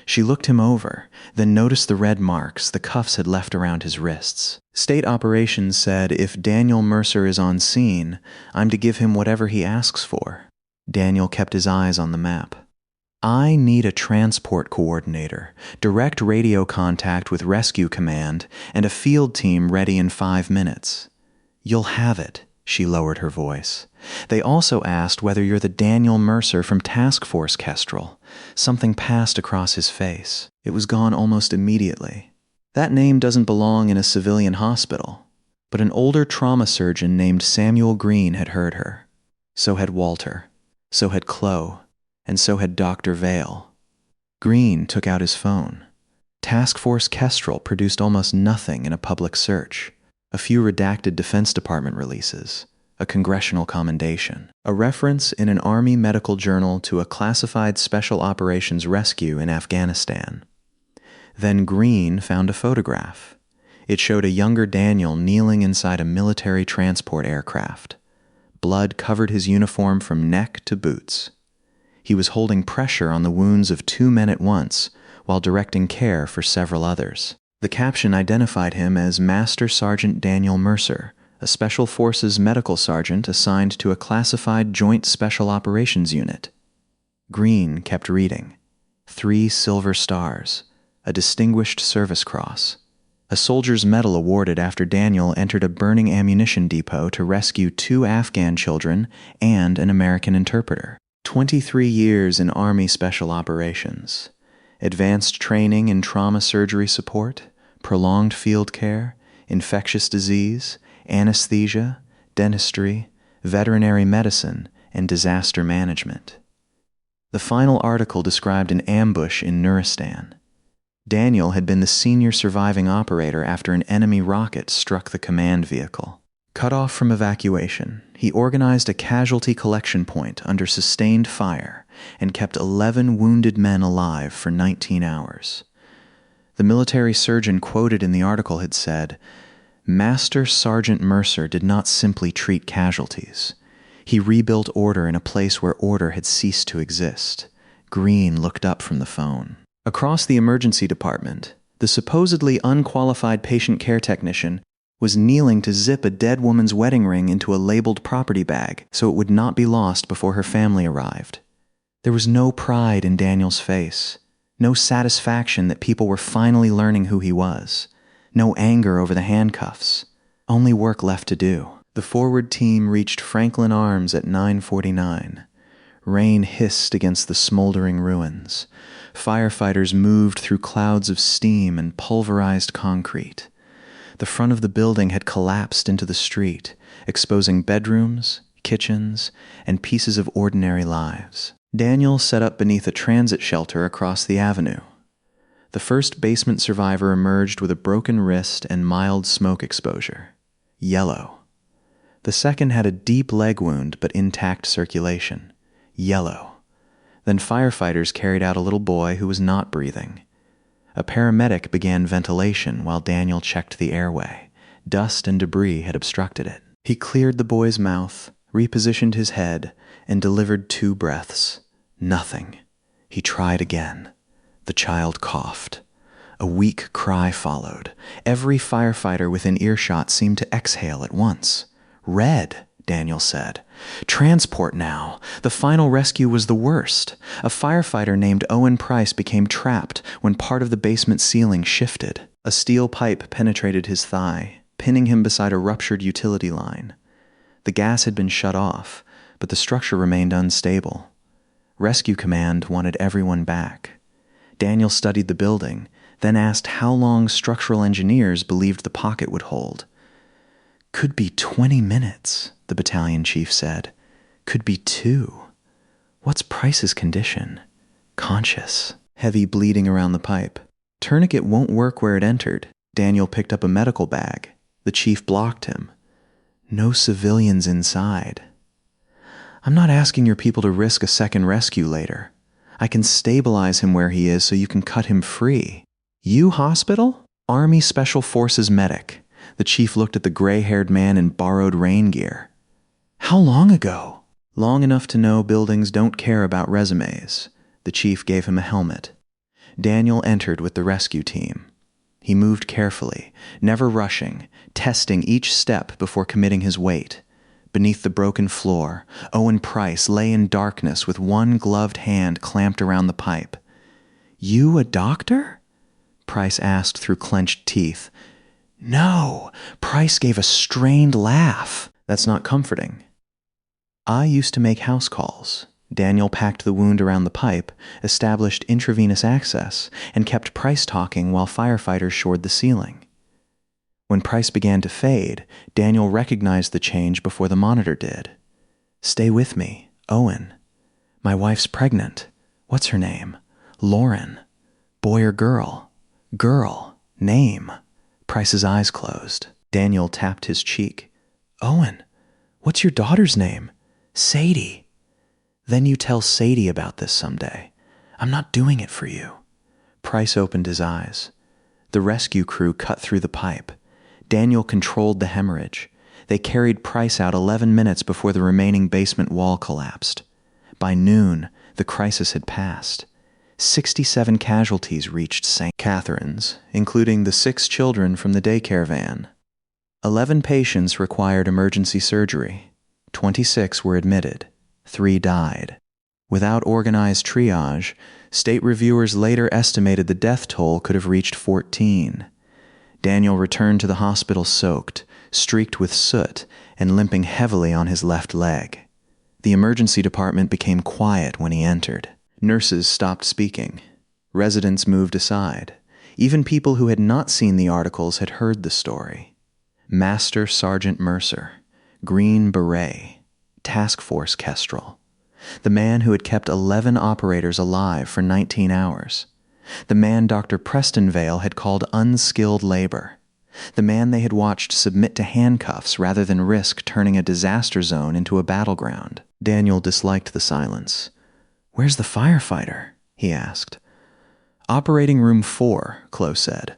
She looked him over, then noticed the red marks the cuffs had left around his wrists. "State operations said if Daniel Mercer is on scene, I'm to give him whatever he asks for." Daniel kept his eyes on the map. "I need a transport coordinator, direct radio contact with Rescue Command, and a field team ready in 5 minutes. You'll have it," she lowered her voice. "They also asked whether you're the Daniel Mercer from Task Force Kestrel." Something passed across his face. It was gone almost immediately. "That name doesn't belong in a civilian hospital." But an older trauma surgeon named Samuel Green had heard her. So had Walter. So had Chloe. And so had Dr. Vale. Green took out his phone. Task Force Kestrel produced almost nothing in a public search. A few redacted Defense Department releases. A congressional commendation. A reference in an Army medical journal to a classified special operations rescue in Afghanistan. Then Green found a photograph. It showed a younger Daniel kneeling inside a military transport aircraft. Blood covered his uniform from neck to boots. He was holding pressure on the wounds of 2 men at once, while directing care for several others. The caption identified him as Master Sergeant Daniel Mercer, a Special Forces medical sergeant assigned to a classified Joint Special Operations Unit. Green kept reading. 3 silver stars, a Distinguished Service Cross, a soldier's medal awarded after Daniel entered a burning ammunition depot to rescue 2 Afghan children and an American interpreter. 23 years in Army Special Operations. Advanced training in trauma surgery support, prolonged field care, infectious disease, anesthesia, dentistry, veterinary medicine, and disaster management. The final article described an ambush in Nuristan. Daniel had been the senior surviving operator after an enemy rocket struck the command vehicle. Cut off from evacuation, he organized a casualty collection point under sustained fire and kept 11 wounded men alive for 19 hours. The military surgeon quoted in the article had said, "Master Sergeant Mercer did not simply treat casualties. He rebuilt order in a place where order had ceased to exist." Green looked up from the phone. Across the emergency department, the supposedly unqualified patient care technician was kneeling to zip a dead woman's wedding ring into a labeled property bag so it would not be lost before her family arrived. There was no pride in Daniel's face, no satisfaction that people were finally learning who he was, no anger over the handcuffs, only work left to do. The forward team reached Franklin Arms at 9:49. Rain hissed against the smoldering ruins. Firefighters moved through clouds of steam and pulverized concrete. The front of the building had collapsed into the street, exposing bedrooms, kitchens, and pieces of ordinary lives. Daniel set up beneath a transit shelter across the avenue. The first basement survivor emerged with a broken wrist and mild smoke exposure. Yellow. The second had a deep leg wound but intact circulation. Yellow. Then firefighters carried out a little boy who was not breathing. A paramedic began ventilation while Daniel checked the airway. Dust and debris had obstructed it. He cleared the boy's mouth, repositioned his head, and delivered 2 breaths. Nothing. He tried again. The child coughed. A weak cry followed. Every firefighter within earshot seemed to exhale at once. "Red," Daniel said. "Transport now. The final rescue was the worst. A firefighter named Owen Price became trapped when part of the basement ceiling shifted. A steel pipe penetrated his thigh, pinning him beside a ruptured utility line. The gas had been shut off, but the structure remained unstable. Rescue Command wanted everyone back. Daniel studied the building, then asked how long structural engineers believed the pocket would hold. "Could be 20 minutes, the battalion chief said. "Could be 2. What's Price's condition?" "Conscious. Heavy bleeding around the pipe. Tourniquet won't work where it entered." Daniel picked up a medical bag. The chief blocked him. No civilians inside. I'm not asking your people to risk a second rescue later. I can stabilize him where he is so you can cut him free. You hospital? Army Special Forces medic. The chief looked at the gray-haired man in borrowed rain gear. How long ago? Long enough to know buildings don't care about resumes. The chief gave him a helmet. Daniel entered with the rescue team. He moved carefully, never rushing, testing each step before committing his weight. Beneath the broken floor, Owen Price lay in darkness with one gloved hand clamped around the pipe. You a doctor? Price asked through clenched teeth. No, Price gave a strained laugh. That's not comforting. I used to make house calls. Daniel packed the wound around the pipe, established intravenous access, and kept Price talking while firefighters shored the ceiling. When Price began to fade, Daniel recognized the change before the monitor did. Stay with me, Owen. My wife's pregnant. What's her name? Lauren. Boy or girl? Girl. Name. Price's eyes closed. Daniel tapped his cheek. Owen, what's your daughter's name? Sadie. Then you tell Sadie about this someday. I'm not doing it for you. Price opened his eyes. The rescue crew cut through the pipe. Daniel controlled the hemorrhage. They carried Price out 11 minutes before the remaining basement wall collapsed. By noon, the crisis had passed. 67 casualties reached St. Catherine's, including the 6 children from the daycare van. 11 patients required emergency surgery. 26 were admitted. 3 died. Without organized triage, state reviewers later estimated the death toll could have reached 14. Daniel returned to the hospital soaked, streaked with soot, and limping heavily on his left leg. The emergency department became quiet when he entered. Nurses stopped speaking. Residents moved aside. Even people who had not seen the articles had heard the story. Master Sergeant Mercer, Green Beret, Task Force Kestrel, the man who had kept 11 operators alive for 19 hours, the man Dr. Preston Vale had called unskilled labor, the man they had watched submit to handcuffs rather than risk turning a disaster zone into a battleground. Daniel disliked the silence. Where's the firefighter? He asked. Operating room 4, Chloe said.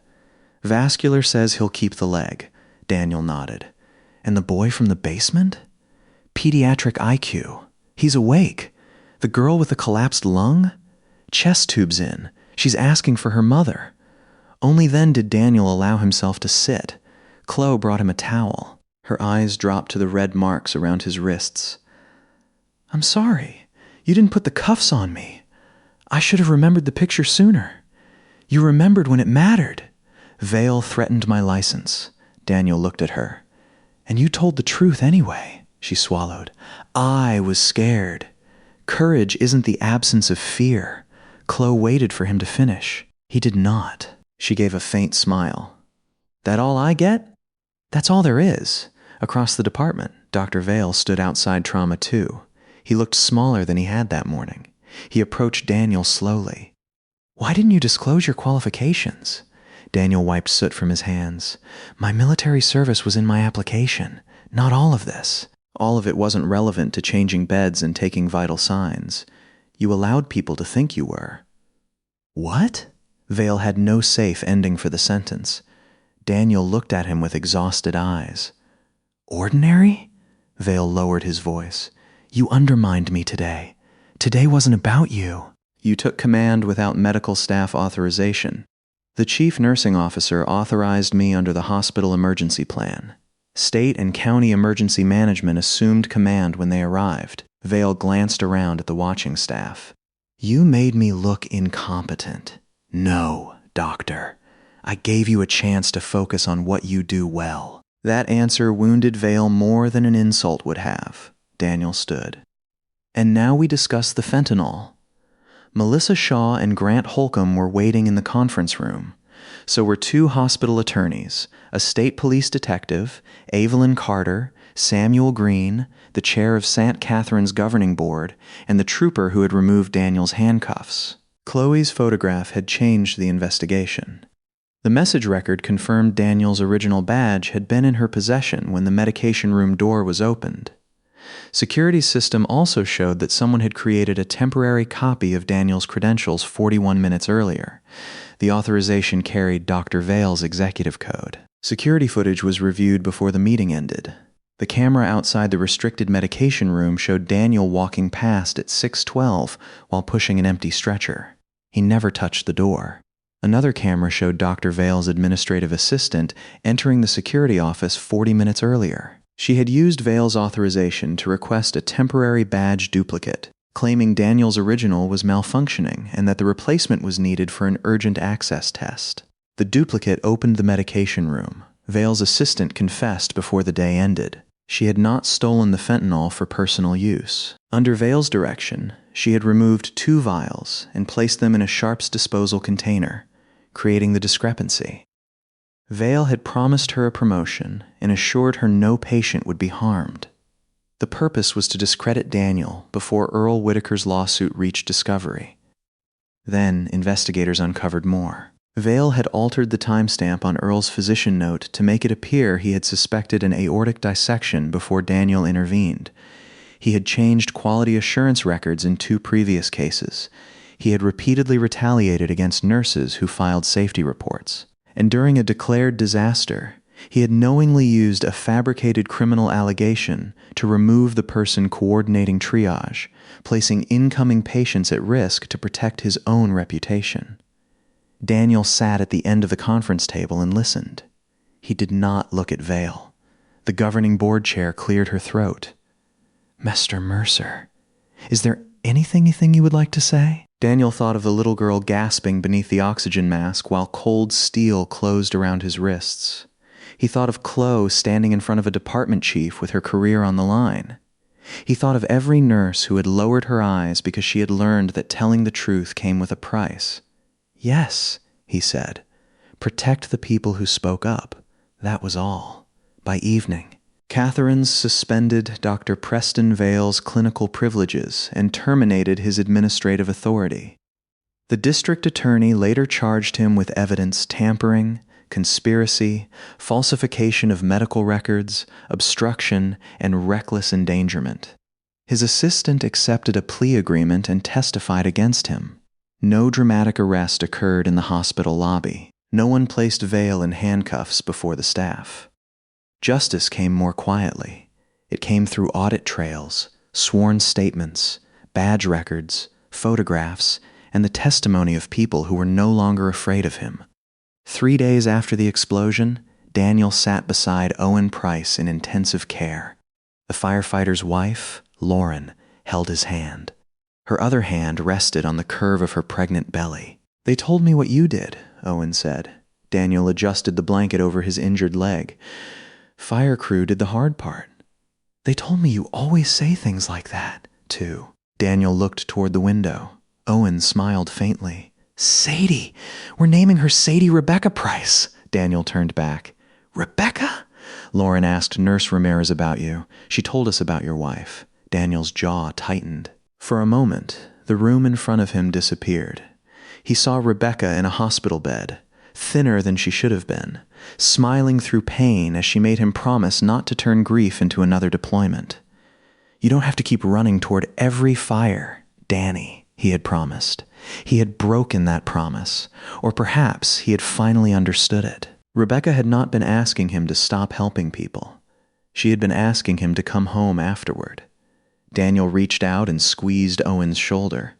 Vascular says he'll keep the leg. Daniel nodded. And the boy from the basement? Pediatric IQ. He's awake. The girl with the collapsed lung? Chest tubes in. She's asking for her mother. Only then did Daniel allow himself to sit. Chloe brought him a towel. Her eyes dropped to the red marks around his wrists. I'm sorry. You didn't put the cuffs on me. I should have remembered the picture sooner. You remembered when it mattered. Vale threatened my license. Daniel looked at her. And you told the truth anyway. She swallowed. I was scared. Courage isn't the absence of fear. Chloe waited for him to finish. He did not. She gave a faint smile. That all I get? That's all there is. Across the department, Dr. Vale stood outside Trauma 2. He looked smaller than he had that morning. He approached Daniel slowly. Why didn't you disclose your qualifications? Daniel wiped soot from his hands. My military service was in my application. Not all of this. All of it wasn't relevant to changing beds and taking vital signs. You allowed people to think you were. What? Vale had no safe ending for the sentence. Daniel looked at him with exhausted eyes. Ordinary? Vale lowered his voice. You undermined me today. Today wasn't about you. You took command without medical staff authorization. The chief nursing officer authorized me under the hospital emergency plan. State and county emergency management assumed command when they arrived. Vale glanced around at the watching staff. You made me look incompetent. No, doctor. I gave you a chance to focus on what you do well. That answer wounded Vale more than an insult would have. Daniel stood. And now we discuss the fentanyl. Melissa Shaw and Grant Holcomb were waiting in the conference room. So were 2 hospital attorneys, a state police detective, Evelyn Carter, Samuel Green, the chair of St. Catherine's governing board, and the trooper who had removed Daniel's handcuffs. Chloe's photograph had changed the investigation. The message record confirmed Daniel's original badge had been in her possession when the medication room door was opened. Security's system also showed that someone had created a temporary copy of Daniel's credentials 41 minutes earlier. The authorization carried Dr. Vale's executive code. Security footage was reviewed before the meeting ended. The camera outside the restricted medication room showed Daniel walking past at 6:12 while pushing an empty stretcher. He never touched the door. Another camera showed Dr. Vale's administrative assistant entering the security office 40 minutes earlier. She had used Vale's authorization to request a temporary badge duplicate, claiming Daniel's original was malfunctioning and that the replacement was needed for an urgent access test. The duplicate opened the medication room. Vale's assistant confessed before the day ended. She had not stolen the fentanyl for personal use. Under Vale's direction, she had removed 2 vials and placed them in a Sharps disposal container, creating the discrepancy. Vale had promised her a promotion and assured her no patient would be harmed. The purpose was to discredit Daniel before Earl Whitaker's lawsuit reached discovery. Then, investigators uncovered more. Vale had altered the timestamp on Earl's physician note to make it appear he had suspected an aortic dissection before Daniel intervened. He had changed quality assurance records in 2 previous cases. He had repeatedly retaliated against nurses who filed safety reports. And during a declared disaster, he had knowingly used a fabricated criminal allegation to remove the person coordinating triage, placing incoming patients at risk to protect his own reputation. Daniel sat at the end of the conference table and listened. He did not look at Vale. The governing board chair cleared her throat. "Mr. Mercer, is there anything you would like to say?" Daniel thought of the little girl gasping beneath the oxygen mask while cold steel closed around his wrists. He thought of Chloe standing in front of a department chief with her career on the line. He thought of every nurse who had lowered her eyes because she had learned that telling the truth came with a price. "Yes," he said. "Protect the people who spoke up. That was all." By evening, Catherine's suspended Dr. Preston Vale's clinical privileges and terminated his administrative authority. The district attorney later charged him with evidence tampering, conspiracy, falsification of medical records, obstruction, and reckless endangerment. His assistant accepted a plea agreement and testified against him. No dramatic arrest occurred in the hospital lobby. No one placed Vale in handcuffs before the staff. Justice came more quietly. It came through audit trails, sworn statements, badge records, photographs, and the testimony of people who were no longer afraid of him. 3 days after the explosion, Daniel sat beside Owen Price in intensive care. The firefighter's wife, Lauren, held his hand. Her other hand rested on the curve of her pregnant belly. "They told me what you did," Owen said. Daniel adjusted the blanket over his injured leg. "Fire crew did the hard part." "They told me you always say things like that, too." Daniel looked toward the window. Owen smiled faintly. "Sadie! We're naming her Sadie Rebecca Price." Daniel turned back. "Rebecca?" Lauren asked Nurse Ramirez about you. She told us about your wife. Daniel's jaw tightened. For a moment, the room in front of him disappeared. He saw Rebecca in a hospital bed, thinner than she should have been, smiling through pain as she made him promise not to turn grief into another deployment. "You don't have to keep running toward every fire, Danny," he had promised. He had broken that promise, or perhaps he had finally understood it. Rebecca had not been asking him to stop helping people. She had been asking him to come home afterward. Daniel reached out and squeezed Owen's shoulder.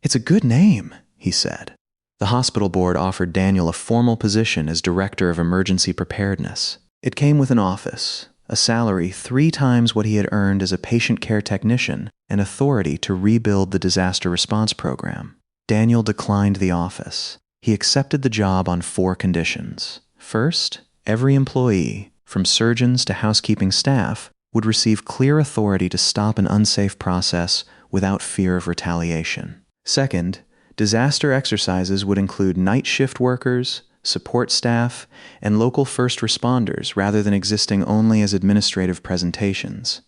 "It's a good name," he said. The hospital board offered Daniel a formal position as Director of Emergency Preparedness. It came with an office, a salary 3 times what he had earned as a patient care technician, and authority to rebuild the disaster response program. Daniel declined the office. He accepted the job on 4 conditions. First, every employee, from surgeons to housekeeping staff, would receive clear authority to stop an unsafe process without fear of retaliation. Second, disaster exercises would include night shift workers, support staff, and local first responders rather than existing only as administrative presentations.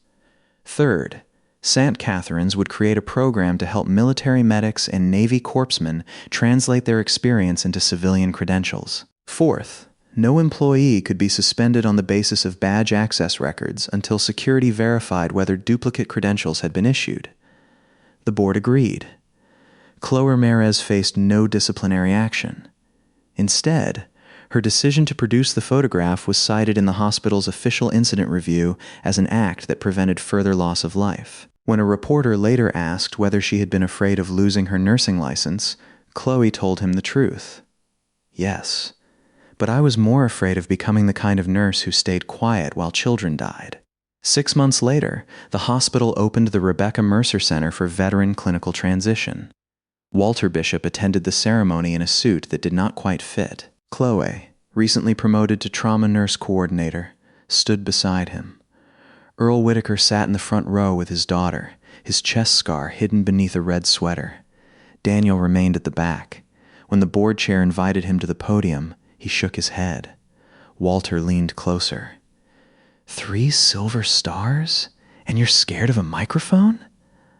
Third, St. Catherine's would create a program to help military medics and Navy corpsmen translate their experience into civilian credentials. Fourth, no employee could be suspended on the basis of badge access records until security verified whether duplicate credentials had been issued. The board agreed. Chloe Ramirez faced no disciplinary action. Instead, her decision to produce the photograph was cited in the hospital's official incident review as an act that prevented further loss of life. When a reporter later asked whether she had been afraid of losing her nursing license, Chloe told him the truth. Yes, but I was more afraid of becoming the kind of nurse who stayed quiet while children died. 6 months later, the hospital opened the Rebecca Mercer Center for Veteran Clinical Transition. Walter Bishop attended the ceremony in a suit that did not quite fit. Chloe, recently promoted to trauma nurse coordinator, stood beside him. Earl Whitaker sat in the front row with his daughter, his chest scar hidden beneath a red sweater. Daniel remained at the back. When the board chair invited him to the podium, he shook his head. Walter leaned closer. 3 silver stars? And you're scared of a microphone?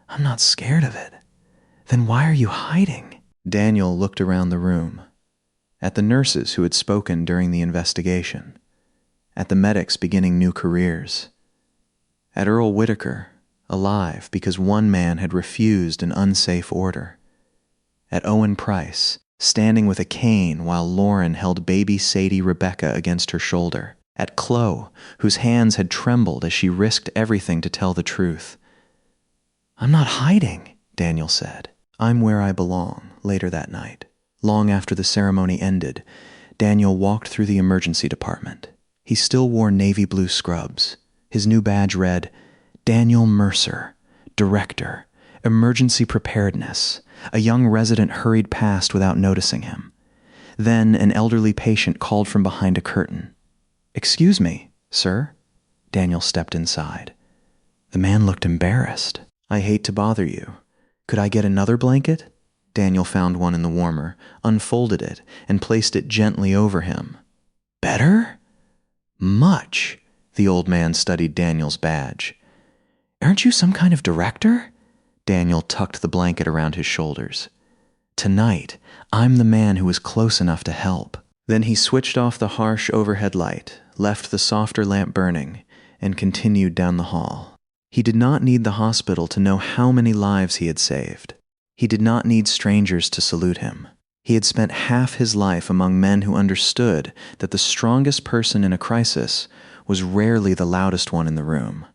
I'm not scared of it. Then why are you hiding? Daniel looked around the room. At the nurses who had spoken during the investigation. At the medics beginning new careers. At Earl Whitaker, alive because one man had refused an unsafe order. At Owen Price, standing with a cane while Lauren held baby Sadie Rebecca against her shoulder. At Chloe, whose hands had trembled as she risked everything to tell the truth. I'm not hiding, Daniel said. I'm where I belong, later that night. Long after the ceremony ended, Daniel walked through the emergency department. He still wore navy blue scrubs. His new badge read, Daniel Mercer, Director, Emergency Preparedness. A young resident hurried past without noticing him. Then an elderly patient called from behind a curtain. Excuse me, sir? Daniel stepped inside. The man looked embarrassed. I hate to bother you. Could I get another blanket? Daniel found one in the warmer, unfolded it, and placed it gently over him. Better? Much. The old man studied Daniel's badge. Aren't you some kind of director? Daniel tucked the blanket around his shoulders. Tonight, I'm the man who is close enough to help. Then he switched off the harsh overhead light, left the softer lamp burning, and continued down the hall. He did not need the hospital to know how many lives he had saved. He did not need strangers to salute him. He had spent half his life among men who understood that the strongest person in a crisis was rarely the loudest one in the room.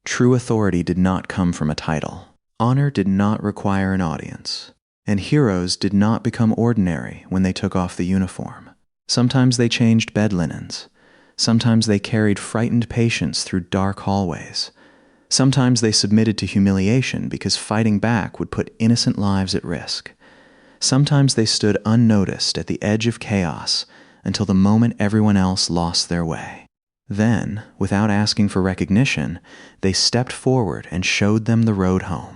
True authority did not come from a title. Honor did not require an audience. And heroes did not become ordinary when they took off the uniform. Sometimes they changed bed linens. Sometimes they carried frightened patients through dark hallways. Sometimes they submitted to humiliation because fighting back would put innocent lives at risk. Sometimes they stood unnoticed at the edge of chaos until the moment everyone else lost their way. Then, without asking for recognition, they stepped forward and showed them the road home.